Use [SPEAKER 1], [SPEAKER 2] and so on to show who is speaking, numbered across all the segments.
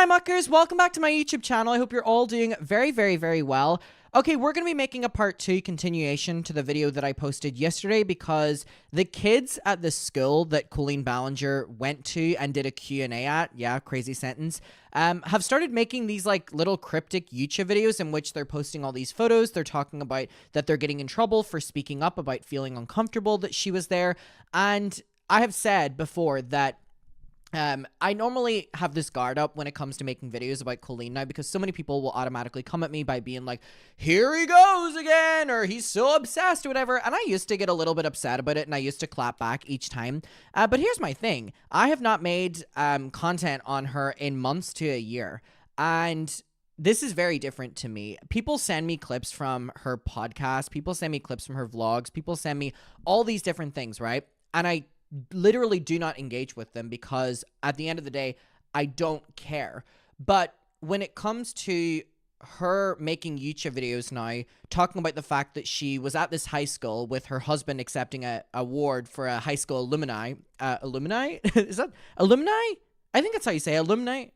[SPEAKER 1] Hi muckers, welcome back to my YouTube channel. I hope you're all doing very, very, very well. Okay, we're going to be making a part 2 continuation to the video that I posted yesterday because the kids at the school that Colleen Ballinger went to and did a Q&A at, yeah, crazy sentence, have started making these like little cryptic YouTube videos in which they're posting all these photos. They're talking about that they're getting in trouble for speaking up about feeling uncomfortable that she was there. And I have said before that I normally have this guard up when it comes to making videos about Colleen now because so many people will automatically come at me by being like, here he goes again, or he's so obsessed or whatever. And I used to get a little bit upset about it and I used to clap back each time. But here's my thing. I have not made content on her in months to a year. And this is very different to me. People send me clips from her podcast. People send me clips from her vlogs. People send me all these different things, right? And I literally do not engage with them because at the end of the day, I don't care. But when it comes to her making YouTube videos now, talking about the fact that she was at this high school with her husband accepting an award for a high school alumni, Is that alumni? I think that's how you say alumni.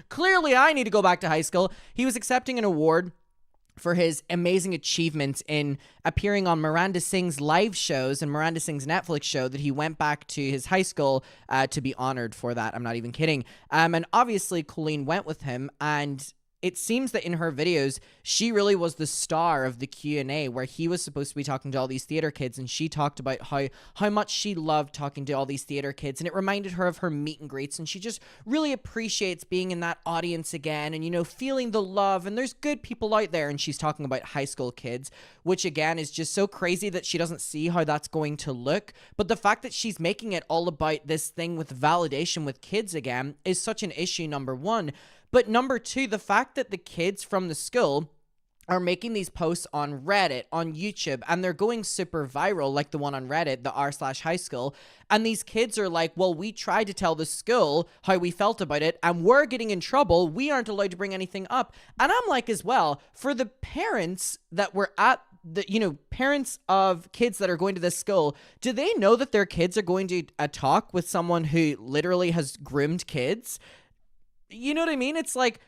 [SPEAKER 1] Clearly, I need to go back to high school. He was accepting an award for his amazing achievements in appearing on Miranda Singh's live shows and Miranda Singh's Netflix show that he went back to his high school to be honored for that. I'm not even kidding. And obviously, Colleen went with him, and it seems that in her videos, she really was the star of the Q&A where he was supposed to be talking to all these theater kids, and she talked about how much she loved talking to all these theater kids, and it reminded her of her meet and greets, and she just really appreciates being in that audience again and, you know, feeling the love, and there's good people out there, and she's talking about high school kids, which again is just so crazy that she doesn't see how that's going to look, but the fact that she's making it all about this thing with validation with kids again is such an issue, number one. But number two, the fact that the kids from the school are making these posts on Reddit, on YouTube, and they're going super viral, like the one on Reddit, the r/high school, and these kids are like, well, we tried to tell the school how we felt about it, and we're getting in trouble, we aren't allowed to bring anything up. And I'm like, as well, for the parents that were at the, you know, parents of kids that are going to this school, do they know that their kids are going to talk with someone who literally has groomed kids? You know what I mean? It's like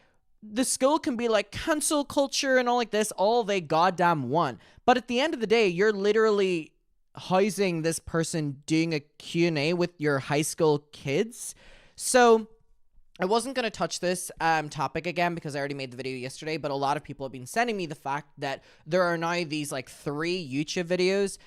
[SPEAKER 1] the school can be like cancel culture and all like this, all they goddamn want. But at the end of the day, you're literally housing this person doing a Q&A with your high school kids. So I wasn't going to touch this topic again because I already made the video yesterday, but a lot of people have been sending me the fact that there are now these like 3 YouTube videos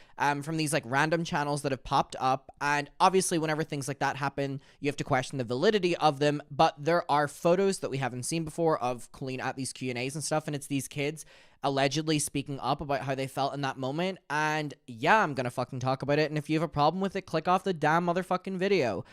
[SPEAKER 1] from these like random channels that have popped up. And obviously whenever things like that happen, you have to question the validity of them. But there are photos that we haven't seen before of Colleen at these Q&As and stuff. And it's these kids allegedly speaking up about how they felt in that moment. And yeah, I'm gonna fucking talk about it. And if you have a problem with it, click off the damn motherfucking video.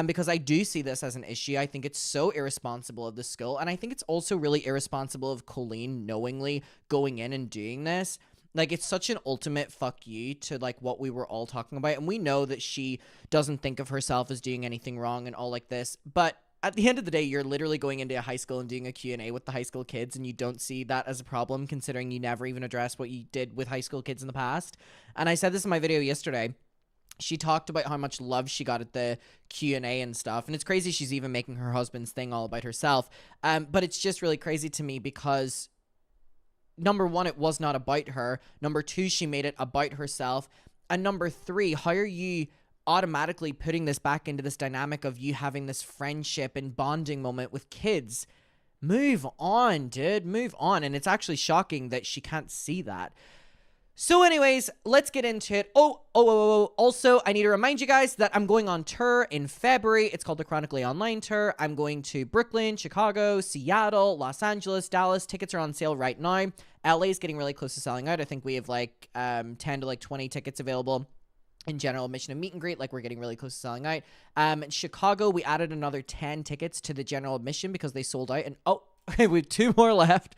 [SPEAKER 1] Because I do see this as an issue. I think it's so irresponsible of the school. And I think it's also really irresponsible of Colleen knowingly going in and doing this. Like, it's such an ultimate fuck you to, like, what we were all talking about. And we know that she doesn't think of herself as doing anything wrong and all like this. But at the end of the day, you're literally going into a high school and doing a Q&A with the high school kids, and you don't see that as a problem considering you never even addressed what you did with high school kids in the past. And I said this in my video yesterday. She talked about how much love she got at the Q&A and stuff. And it's crazy she's even making her husband's thing all about herself. But it's just really crazy to me because, number one, it was not about her. Number two, she made it about herself. And number three, how are you automatically putting this back into this dynamic of you having this friendship and bonding moment with kids? Move on, dude. Move on. And it's actually shocking that she can't see that. So anyways, let's get into it. Also, I need to remind you guys that I'm going on tour in February. It's called the Chronically Online Tour. I'm going to Brooklyn, Chicago, Seattle, Los Angeles, Dallas. Tickets are on sale right now. LA is getting really close to selling out. I think we have like 10 to like 20 tickets available in general admission and meet and greet. Like, we're getting really close to selling out. In Chicago, we added another 10 tickets to the general admission because they sold out. And we have 2 more left.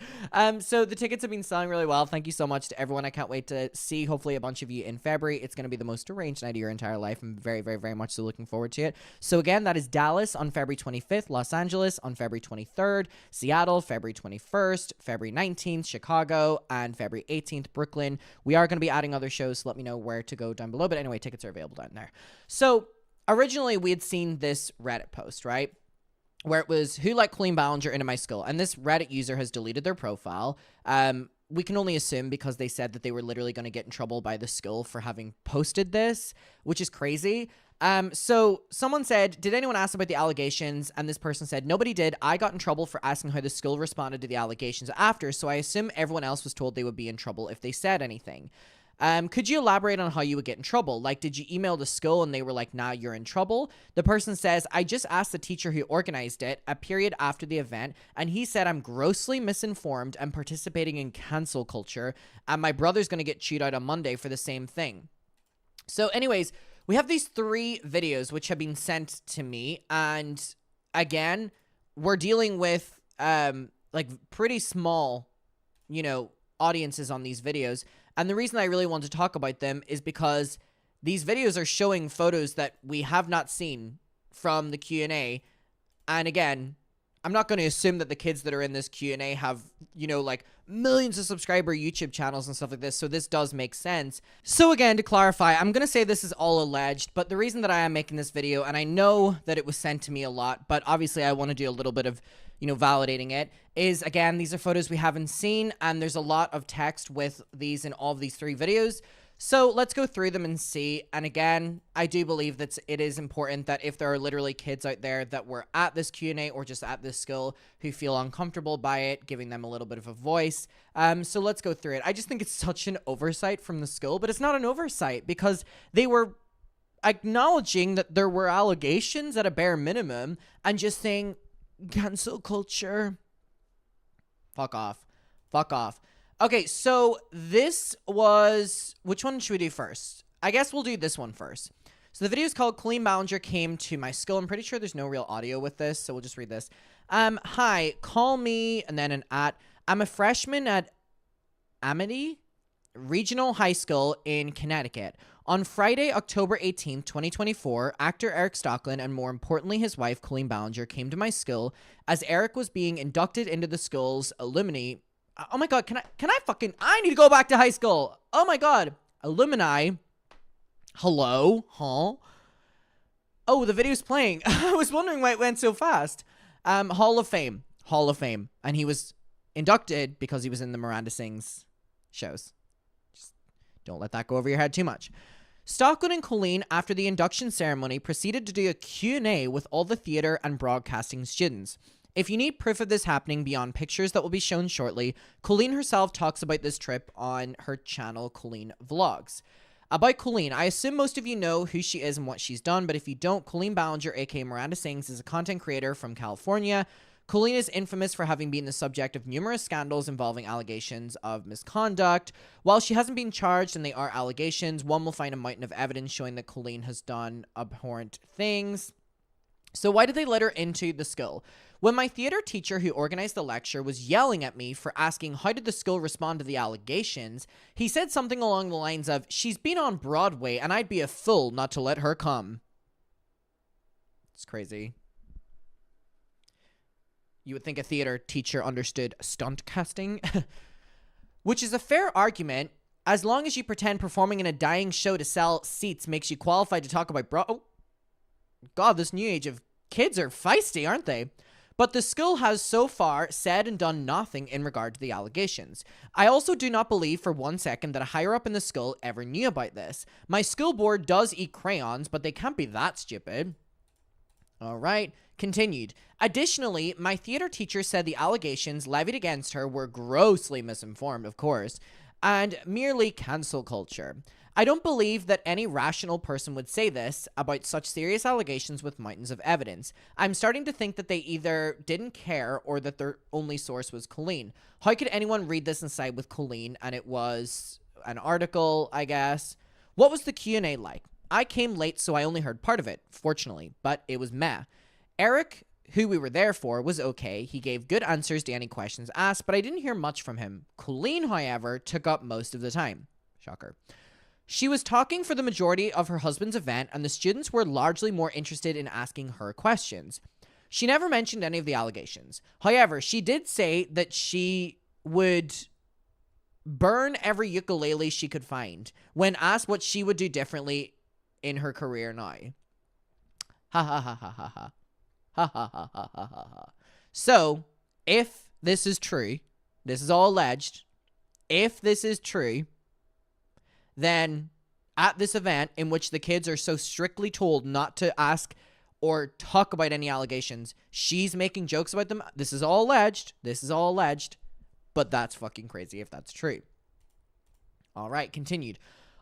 [SPEAKER 1] So the tickets have been selling really well. Thank you so much to everyone. I can't wait to see hopefully a bunch of you in February. It's going to be the most deranged night of your entire life. I'm very, very, very much so looking forward to it. So again, that is Dallas on February 25th, Los Angeles on February 23rd, Seattle February 21st, February 19th, Chicago, and February 18th, Brooklyn. We are going to be adding other shows, so let me know where to go down below. But anyway, tickets are available down there. So originally we had seen this Reddit post, right? where it was, who let Colleen Ballinger into my school? And this Reddit user has deleted their profile. We can only assume because they said that they were literally going to get in trouble by the school for having posted this, which is crazy. So someone said, did anyone ask about the allegations? And this person said, nobody did. I got in trouble for asking how the school responded to the allegations after, so I assume everyone else was told they would be in trouble if they said anything. Could you elaborate on how you would get in trouble? Like, did you email the school and they were like, nah, you're in trouble? The person says, I just asked the teacher who organized it a period after the event, and he said I'm grossly misinformed and participating in cancel culture, and my brother's going to get chewed out on Monday for the same thing. So anyways, we have these 3 videos which have been sent to me, and again, we're dealing with, like, pretty small, audiences on these videos. And the reason I really want to talk about them is because these videos are showing photos that we have not seen from the Q&A. And again, I'm not going to assume that the kids that are in this Q&A have, like millions of subscriber YouTube channels and stuff like this. So this does make sense. So again, to clarify, I'm going to say this is all alleged, but the reason that I am making this video, and I know that it was sent to me a lot, but obviously I want to do a little bit of validating it, is, again, these are photos we haven't seen, and there's a lot of text with these in all of these 3 videos. So let's go through them and see. And again, I do believe that it is important that if there are literally kids out there that were at this Q&A or just at this school who feel uncomfortable by it, giving them a little bit of a voice. So let's go through it. I just think it's such an oversight from the school, but it's not an oversight because they were acknowledging that there were allegations at a bare minimum and just saying, cancel culture. Fuck off. Fuck off. Okay, so this was... Which one should we do first? I guess we'll do this one first. So the video is called Colleen Ballinger Came to My School. I'm pretty sure there's no real audio with this, so we'll just read this. Hi, call me, and then an at. I'm a freshman at Amity Regional High School in Connecticut. On Friday, October 18th, 2024, actor Eric Stocklin and more importantly his wife, Colleen Ballinger, came to my school as Eric was being inducted into the school's alumni. Oh my god, I need to go back to high school. Oh my god. Alumni. Hello? Huh? Oh, the video's playing. I was wondering why it went so fast. Hall of Fame. Hall of Fame. And he was inducted because he was in the Miranda Sings shows. Just don't let that go over your head too much. Stocklin and Colleen, after the induction ceremony, proceeded to do a Q&A with all the theater and broadcasting students. If you need proof of this happening beyond pictures that will be shown shortly, Colleen herself talks about this trip on her channel, Colleen Vlogs. About Colleen, I assume most of you know who she is and what she's done, but if you don't, Colleen Ballinger, aka Miranda Sings, is a content creator from California. Colleen is infamous for having been the subject of numerous scandals involving allegations of misconduct. While she hasn't been charged and they are allegations, one will find a mountain of evidence showing that Colleen has done abhorrent things. So why did they let her into the school? When my theater teacher who organized the lecture was yelling at me for asking how did the school respond to the allegations, he said something along the lines of, she's been on Broadway and I'd be a fool not to let her come. It's crazy. You would think a theater teacher understood stunt casting, which is a fair argument as long as you pretend performing in a dying show to sell seats makes you qualified to talk about oh, God, this new age of kids are feisty, aren't they? But the school has so far said and done nothing in regard to the allegations. I also do not believe for one second that a higher up in the school ever knew about this. My school board does eat crayons, but they can't be that stupid. All right. Continued. Additionally, my theater teacher said the allegations levied against her were grossly misinformed, of course, and merely cancel culture. I don't believe that any rational person would say this about such serious allegations with mountains of evidence. I'm starting to think that they either didn't care or that their only source was Colleen. How could anyone read this and side with Colleen? And it was an article, I guess. What was the Q&A like? I came late, so I only heard part of it, fortunately, but it was meh. Eric, who we were there for, was okay. He gave good answers to any questions asked, but I didn't hear much from him. Colleen, however, took up most of the time. Shocker. She was talking for the majority of her husband's event, and the students were largely more interested in asking her questions. She never mentioned any of the allegations. However, she did say that she would burn every ukulele she could find when asked what she would do differently in her career now. Ha ha ha ha ha ha. Ha ha ha ha ha ha ha. So, if this is true, this is all alleged. If this is true, then at this event in which the kids are so strictly told not to ask or talk about any allegations, she's making jokes about them. This is all alleged. This is all alleged. But that's fucking crazy if that's true. All right, continued.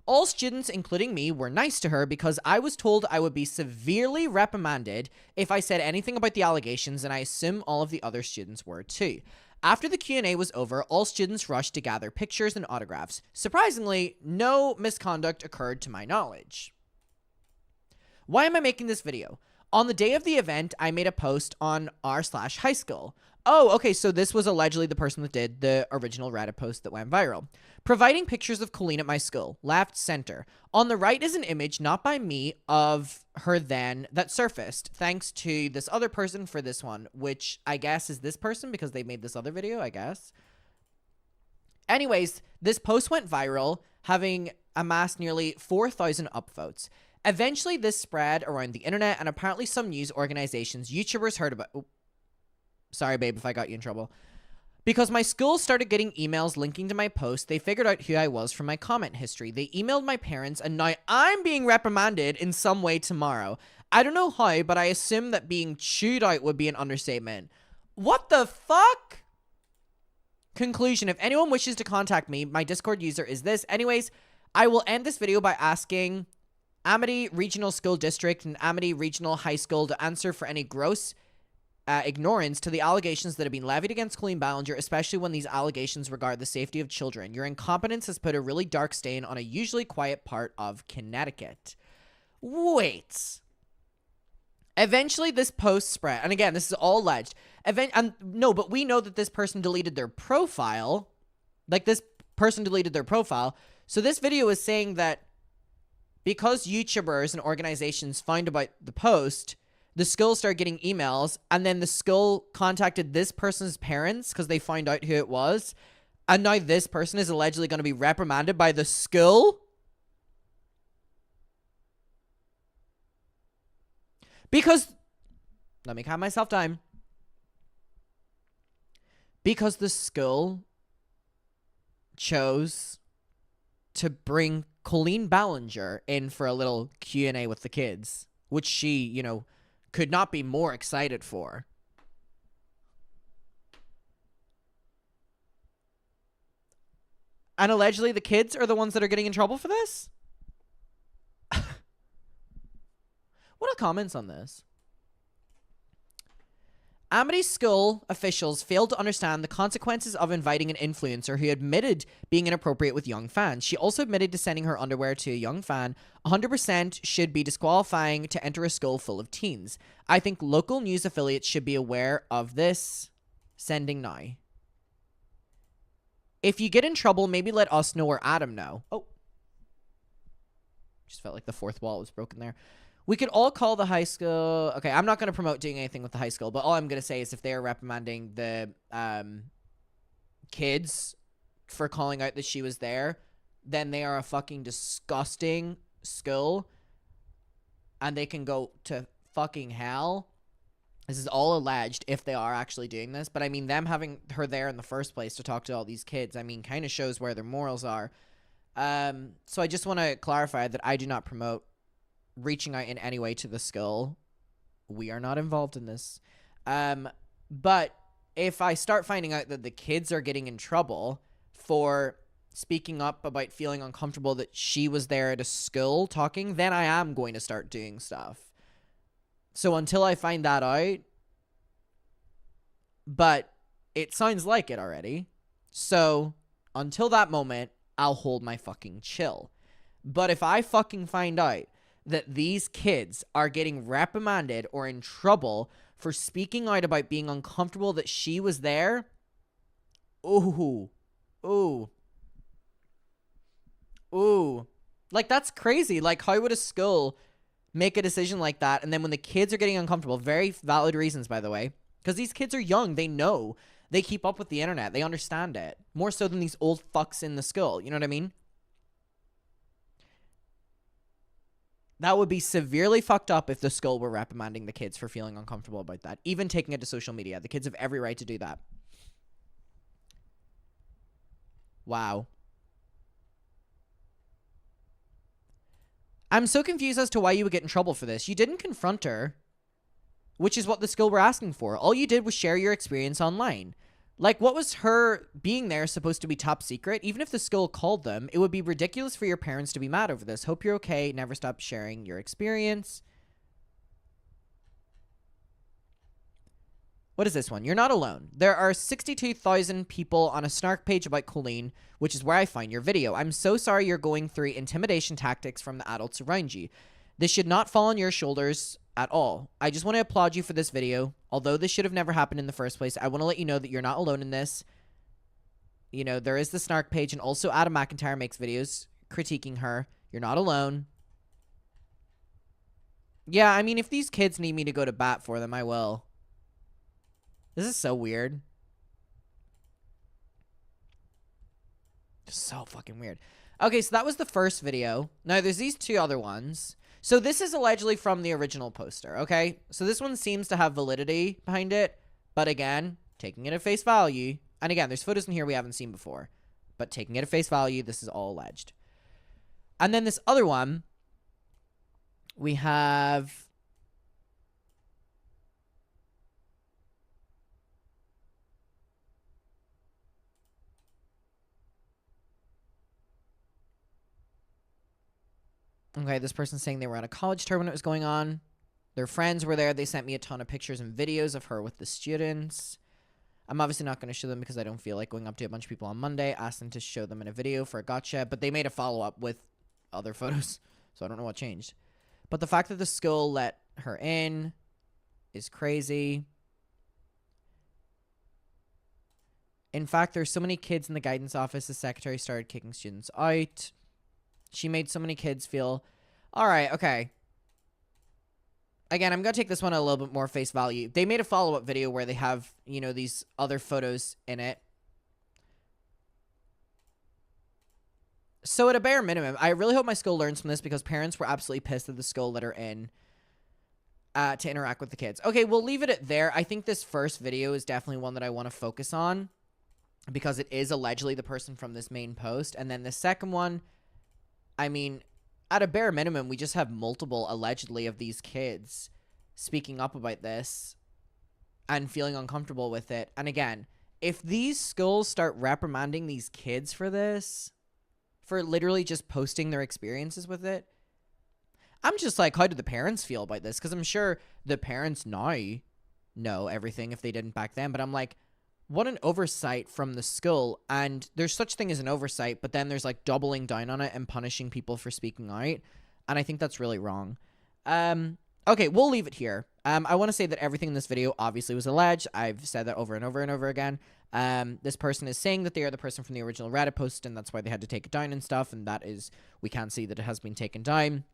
[SPEAKER 1] All students, including me, were nice to her because I was told I would be severely reprimanded if I said anything about the allegations, and I assume all of the other students were too. After the Q&A was over, all students rushed to gather pictures and autographs. Surprisingly, no misconduct occurred to my knowledge. Why am I making this video? On the day of the event, I made a post on r/high school. Oh, okay, so this was allegedly the person that did the original Reddit post that went viral. Providing pictures of Colleen at my school. Left, center. On the right is an image, not by me, of her then that surfaced. Thanks to this other person for this one, which I guess is this person because they made this other video, I guess. Anyways, this post went viral, having amassed nearly 4,000 upvotes. Eventually, this spread around the internet, and apparently some news organizations, YouTubers heard about... Sorry, babe, if I got you in trouble. Because my school started getting emails linking to my post, they figured out who I was from my comment history. They emailed my parents, and now I'm being reprimanded in some way tomorrow. I don't know how, but I assume that being chewed out would be an understatement. What the fuck? Conclusion. If anyone wishes to contact me, my Discord user is this. Anyways, I will end this video by asking Amity Regional School District and Amity Regional High School to answer for any gross ignorance to the allegations that have been levied against Colleen Ballinger, especially when these allegations regard the safety of children. Your incompetence has put a really dark stain on a usually quiet part of Connecticut. Wait. Eventually, this post spread, and again, this is all alleged. No, but we know that this person deleted their profile. Like, this person deleted their profile. So this video is saying that because YouTubers and organizations found about the post, the school started getting emails, and then the school contacted this person's parents because they found out who it was, and now this person is allegedly going to be reprimanded by the school? Because, let me calm myself down. Because the school chose to bring Colleen Ballinger in for a little Q&A with the kids, which she, you know, could not be more excited for. And allegedly the kids are the ones that are getting in trouble for this? What are comments on this? Amity School officials failed to understand the consequences of inviting an influencer who admitted being inappropriate with young fans. She also admitted to sending her underwear to a young fan. 100% should be disqualifying to enter a school full of teens. I think local news affiliates should be aware of this. Sending now. If you get in trouble, maybe let us know or Adam know. Oh. Just felt like the fourth wall was broken there. We could all call the high school... Okay, I'm not going to promote doing anything with the high school, but all I'm going to say is if they are reprimanding the kids for calling out that she was there, then they are a fucking disgusting school, and they can go to fucking hell. This is all alleged if they are actually doing this, but I mean, them having her there in the first place to talk to all these kids, I mean, kind of shows where their morals are. So I just want to clarify that I do not promote reaching out in any way to the school. We are not involved in this. But if I start finding out that the kids are getting in trouble for speaking up about feeling uncomfortable that she was there at a school talking, then I am going to start doing stuff. So until I find that out, but it sounds like it already. So until that moment, I'll hold my fucking chill. But if I fucking find out that these kids are getting reprimanded or in trouble for speaking out about being uncomfortable that she was there, ooh. Like, that's crazy. Like, how would a school make a decision like that? And then when the kids are getting uncomfortable, very valid reasons, by the way, because these kids are young. They know. They keep up with the internet. They understand it. More so than these old fucks in the school. You know what I mean? That would be severely fucked up if the school were reprimanding the kids for feeling uncomfortable about that. Even taking it to social media. The kids have every right to do that. Wow. I'm so confused as to why you would get in trouble for this. You didn't confront her, which is what the school were asking for. All you did was share your experience online. Like, what was her being there supposed to be top secret? Even if the school called them, it would be ridiculous for your parents to be mad over this. Hope you're okay. Never stop sharing your experience. What is this one? You're not alone. There are 62,000 people on a snark page about Colleen, which is where I find your video. I'm so sorry you're going through intimidation tactics from the adults around you. This should not fall on your shoulders at all. I just want to applaud you for this video. Although this should have never happened in the first place, I want to let you know that you're not alone in this. You know, there is the snark page, and also Adam McIntyre makes videos critiquing her. You're not alone. Yeah, I mean, if these kids need me to go to bat for them, I will. This is so weird. So fucking weird. Okay, so that was the first video. Now, there's these two other ones. So this is allegedly from the original poster, okay? So this one seems to have validity behind it. But again, taking it at face value. And again, there's photos in here we haven't seen before. But taking it at face value, this is all alleged. And then this other one, we have... Okay, this person's saying they were on a college tour when it was going on. Their friends were there. They sent me a ton of pictures and videos of her with the students. I'm obviously not going to show them because I don't feel like going up to a bunch of people on Monday. Asked them to show them in a video for a gotcha. But they made a follow-up with other photos. So I don't know what changed. But the fact that the school let her in is crazy. In fact, there's so many kids in the guidance office, the secretary started kicking students out. She made so many kids feel... All right, okay. Again, I'm going to take this one a little bit more face value. They made a follow-up video where they have, you know, these other photos in it. So at a bare minimum, I really hope my school learns from this because parents were absolutely pissed that the school let her in to interact with the kids. Okay, we'll leave it at there. I think this first video is definitely one that I want to focus on because it is allegedly the person from this main post. And then the second one... I mean, at a bare minimum, we just have multiple, allegedly, of these kids speaking up about this and feeling uncomfortable with it. And again, if these schools start reprimanding these kids for this, for literally just posting their experiences with it, I'm just like, how do the parents feel about this? Because I'm sure the parents now know everything if they didn't back then. But I'm like, what an oversight from the school. And there's such thing as an oversight, but then there's like doubling down on it and punishing people for speaking out. And I think that's really wrong. Okay, we'll leave it here. I want to say that everything in this video obviously was alleged. I've said that over and over and over again. This person is saying that they are the person from the original Reddit post, and that's why they had to take it down and stuff. And that is, we can't see that it has been taken down.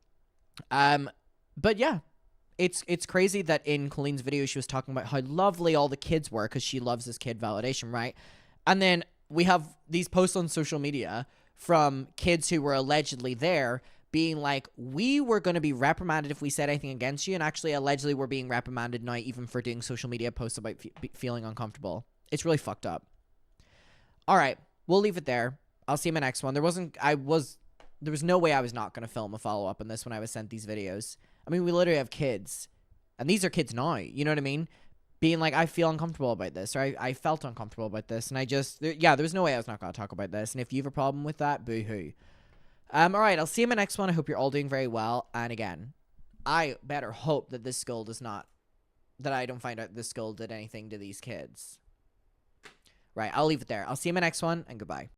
[SPEAKER 1] But yeah. It's crazy that in Colleen's video, she was talking about how lovely all the kids were because she loves this kid validation, right? And then we have these posts on social media from kids who were allegedly there being like, we were going to be reprimanded if we said anything against you. And actually, allegedly, we're being reprimanded now even for doing social media posts about feeling uncomfortable. It's really fucked up. All right, we'll leave it there. I'll see you in my next one. There was no way I was not going to film a follow-up on this when I was sent these videos. I mean, we literally have kids. And these are kids now. You know what I mean? Being like, I feel uncomfortable about this. Or I felt uncomfortable about this. And there was no way I was not going to talk about this. And if you have a problem with that, boo-hoo. All right, I'll see you in my next one. I hope you're all doing very well. And again, I better hope that this school that I don't find out this school did anything to these kids. Right, I'll leave it there. I'll see you in my next one, and goodbye.